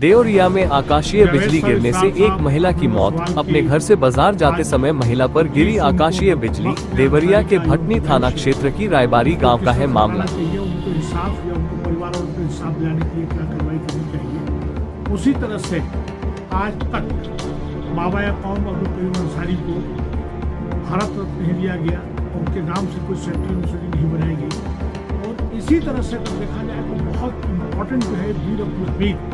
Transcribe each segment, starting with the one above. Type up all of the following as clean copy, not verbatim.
देवरिया में आकाशीय बिजली गिरने से एक महिला की मौत। अपने घर से बाजार जाते समय महिला पर गिरी आकाशीय बिजली। देवरिया के भटनी थाना क्षेत्र की रायबारी गांव का है मामला। उनको इंसाफ या उनको परिवार और उनको इंसाफ दिलाने के लिए क्या कार्रवाई करनी चाहिए। उसी तरह से आज तक बाबा कौम अब्दुल करीम अंसारी को भारत रत्न नहीं दिया गया, उनके नाम से कोई सेंट्रल यूनिवर्सिटी नहीं बनाई गई। और इसी तरह से अगर देखा जाए तो बहुत इम्पोर्टेंट जो है वीर अब्दुल हमीद,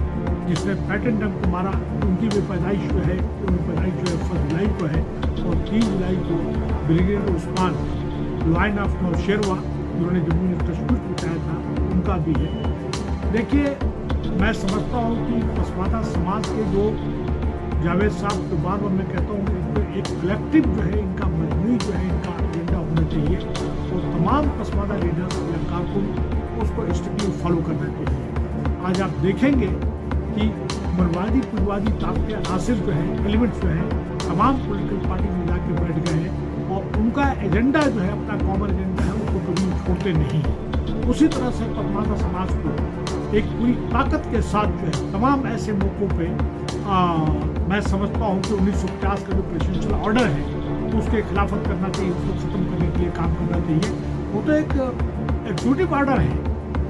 जिसने पैटर्न डंप को मारा, उनकी भी पैदाइश जो है 1 जुलाई को है। और 3 जुलाई को brigadier Usman line of Nausherwa, जिन्होंने जम्मू में कश्मीर पहुँचाया था, उनका भी है। देखिए, मैं समझता हूँ कि पसमादा समाज के जो जावेद साहब के बार बार मैं कहता हूँ एक कलेक्टिव जो है इनका मजमूई जो है इनका एजेंडा होना चाहिए और तमाम पसमादा लीडर्स या कारकुन उसको स्ट्रिक्टली फॉलो करना चाहिए। आज आप देखेंगे कि मरवादी पुलवादी ताकतें आसिर जो है एलिमेंट्स जो है तमाम पॉलिटिकल पार्टी में जाके बैठ गए हैं और उनका एजेंडा जो है अपना कॉमन एजेंडा है उसको कभी छोड़ते नहीं है। उसी तरह से पसमादा समाज को एक पूरी ताकत के साथ जो है तमाम ऐसे मौक़ों पे मैं समझता हूँ कि 1950 का जो प्रेसिडेंशियल ऑर्डर है उसके खिलाफत करना चाहिए, उसको ख़त्म करने के लिए काम करना चाहिए। वो तो एक एग्जीक्यूटिव ऑर्डर है,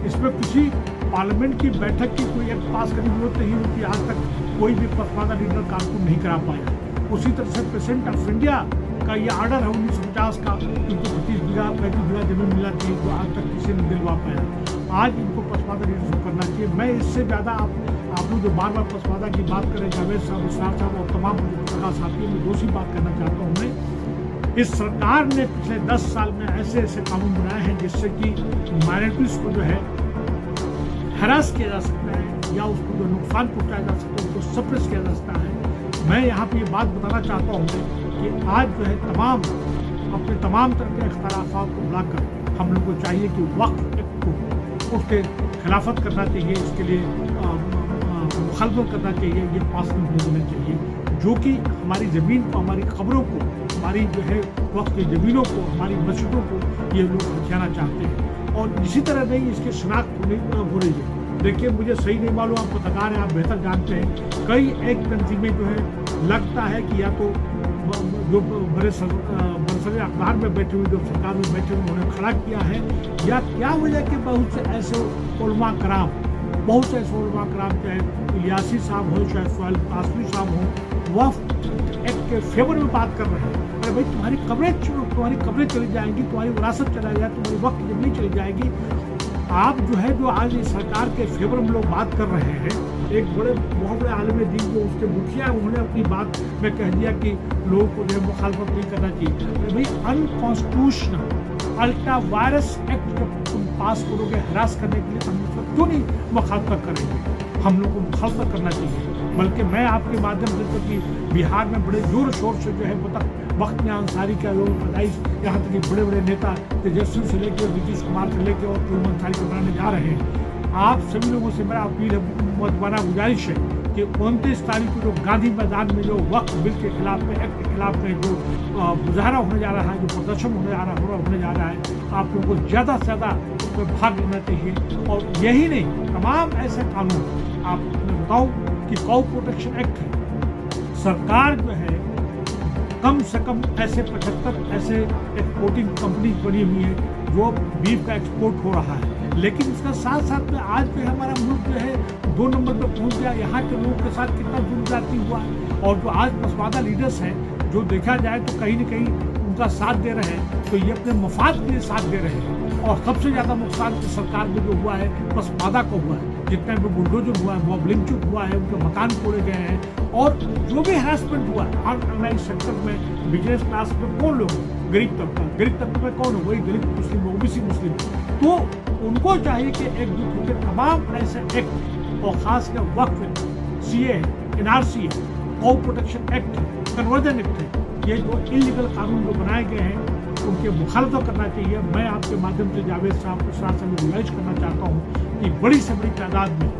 इसमें किसी पार्लियामेंट की बैठक की कोई एक्ट पास करने की जरूरत नहीं होती। आज तक कोई भी पसमादा लीडर कारकुन नहीं करा पाया। उसी तरह से प्रेसिडेंट ऑफ इंडिया का ये ऑर्डर है 1950 का, उनको 35 बीघा जमीन मिला थी, जो आज तक किसी ने दिलवा पाया। आज इनको पसमादा लीडरशिप करना चाहिए। मैं इससे ज़्यादा आप लोग जो बार बार पसमादा की बात करें, जावेद साहब, इसरार साहब और तमाम साथियों में दूसरी बात करना चाहता हूँ मैं। इस सरकार ने पिछले 10 साल में ऐसे ऐसे कानून बनाए हैं जिससे कि माइनॉरिटीज को जो है हरास किया जा सकता है या उसको जो नुकसान पहुँचाया जा सकता है उसको सप्रेस किया जा सकता है। मैं यहाँ पे ये बात बताना चाहता हूँ कि आज जो है अपने तमाम तरह के इख्तलाफात को बुलाकर हम लोग को चाहिए कि वक्फ एक्ट को उसके खिलाफत करना चाहिए, इसके लिए मुखालफत करना चाहिए, ये पास नहीं होना चाहिए, जो कि हमारी ज़मीन को, हमारी खबरों को, हमारी जो है वक्त की ज़मीनों को, हमारी मस्जिदों को ये लोग हथियाना चाहते हैं। और इसी तरह नहीं इसकी शनाख्त हो रही है। देखिए, मुझे सही नहीं मालूम, आप पत्रकार हैं, आप बेहतर जानते हैं, कई एक तंजीमें जो है लगता है कि या तो जो बड़े बरसरे अखबार में बैठे हुए, जो सरकार में बैठे हुए, उन्होंने खड़ा किया है, या क्या वजह कि बहुत से ऐसे उलमा कराम चाहे इलियासी साहब हो, चाहे सोहेल कासमी साहब हो, वक्फ एक्ट के फेवर में बात कर रहे हैं। अरे भाई, तुम्हारी कब्रें चली जाएंगी, तुम्हारी विरासत चला जाए, तुम्हारी वक्त जमीन चली जाएगी। आप जो है जो आज इस सरकार के फेवर में लोग बात कर रहे हैं, एक बहुत बड़े आलिम दीन जो उसके मुखिया हैं, उन्होंने अपनी बात में कह दिया कि लोगों को जो है मुखालफत नहीं करना चाहिए। अरे भाई, अनकॉन्स्टिट्यूशनल अल्ट्रा वायरस एक्ट जब तुम पास करोगे हरास करने के लिए, हम लोग क्यों नहीं मुखालफत करेंगे? हम लोग को मुखालफत करना चाहिए। बल्कि मैं आपके माध्यम से, क्योंकि बिहार में बड़े जोर शोर से जो है वक्त में अंसारी का लोग पैदाइश, यहाँ तक कि बड़े बड़े नेता तेजस्वी से लेकर नीतीश कुमार से लेकर और क्यों अंसारी को बनाने जा रहे हैं। आप सभी लोगों से मेरा अपील है, मदवाना गुजारिश है कि 29 तारीख को जो गांधी मैदान में जो वक्त बिल के खिलाफ में, एक्ट के खिलाफ में जो मुजाहरा होने जा रहा है, जो प्रदर्शन होने जा रहा है, आप लोगों को ज़्यादा से ज़्यादा उसमें भाग लेना चाहिए। और यही नहीं, तमाम ऐसे कानून, आप बताओ कि काऊ प्रोटेक्शन एक्ट है, सरकार जो है कम से कम ऐसे 75 ऐसे एक्सपोर्टिंग कंपनी बनी हुई है जो बीफ का एक्सपोर्ट हो रहा है, लेकिन इसका साथ साथ में आज भी हमारा मुल्क जो है 2 नंबर पर पहुंच गया। यहाँ के लोगों के साथ कितना दुर्जाती हुआ है। और जो आज पसमादा लीडर्स हैं, जो देखा जाए तो कहीं न कहीं उनका साथ दे रहे हैं, तो ये अपने मफाद के लिए साथ दे रहे हैं। और सबसे ज़्यादा नुकसान सरकार में जो हुआ है पसमादा को हुआ है। जितने भी बुलडोजर हुआ है, मॉब लिंचिंग हुआ है, उनके मकान तोड़े गए हैं, और जो भी हरासमेंट हुआ है अनऑर्गेनाइज सेक्टर में, बिजनेस क्लास में कौन लोग, गरीब तबका में कौन है? वही दलित मुस्लिम, ओबीसी मुस्लिम। तो उनको चाहिए कि एक जुट होकर तमाम ऐसे एक्ट, और खास कर वक्फ, CA है, NRC है, काऊ प्रोटेक्शन एक्ट है, कन्वर्जन एक्ट है, ये जो इलीगल कानून जो बनाए गए हैं उनके मुखालफत करना चाहिए। मैं आपके माध्यम से जावेद साहब को सरासर में गुजारिश करना चाहता हूँ कि बड़ी से बड़ी तादाद में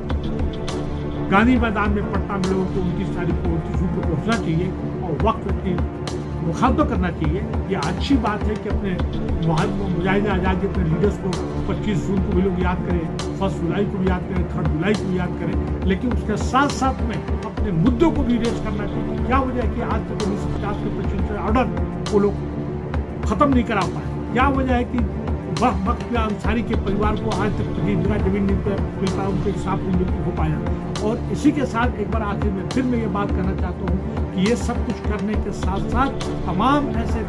गांधी मैदान में पटना में लोगों को 29 तारीख को 29 जून को पहुँचना चाहिए और वक्त की मुखालफत करना चाहिए। ये अच्छी बात है कि अपने मुजाहिदे आज़ाद के अपने लीडर्स को 25 जून को भी लोग याद करें, 1 जुलाई को भी याद करें, 3 जुलाई को भी याद करें, लेकिन उसके साथ साथ में अपने मुद्दों को भी रेज करना चाहिए। क्या वजह है कि आज तक 1950 के प्रेसिडेंशियल ऑर्डर वो लोग खत्म नहीं करा पाए? क्या वजह है कि वक्त अंसारी के परिवार को आज तक जगह जमीन नहीं मिल पाया, उनके इंसाफ नहीं हो पाया? और इसी के साथ एक बार आखिर में फिर मैं ये बात कहना चाहता हूँ कि ये सब कुछ करने के साथ साथ तमाम ऐसे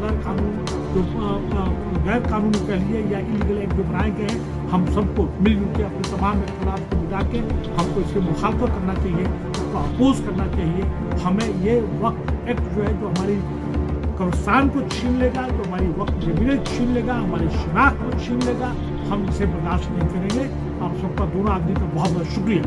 गैर कानूनी कह लिए या इलीगल एक्ट जो बनाए गए हैं, हम सबको मिलजुल के अपने तमाम इख्तिलाफ को मिटा के हमको इसके मुखालफत करना चाहिए, उसको अपोज करना चाहिए। हमें ये वक्त एक्ट जो है जो हमारी कब्रिस्तान को छीन लेगा, जो हमारी वक्त जमीनें छीन लेगा, हमारी शनाख्त को छीन लेगा, हम इसे बर्दाश्त नहीं करेंगे। आप सबका दोनों आदमी का बहुत बहुत शुक्रिया।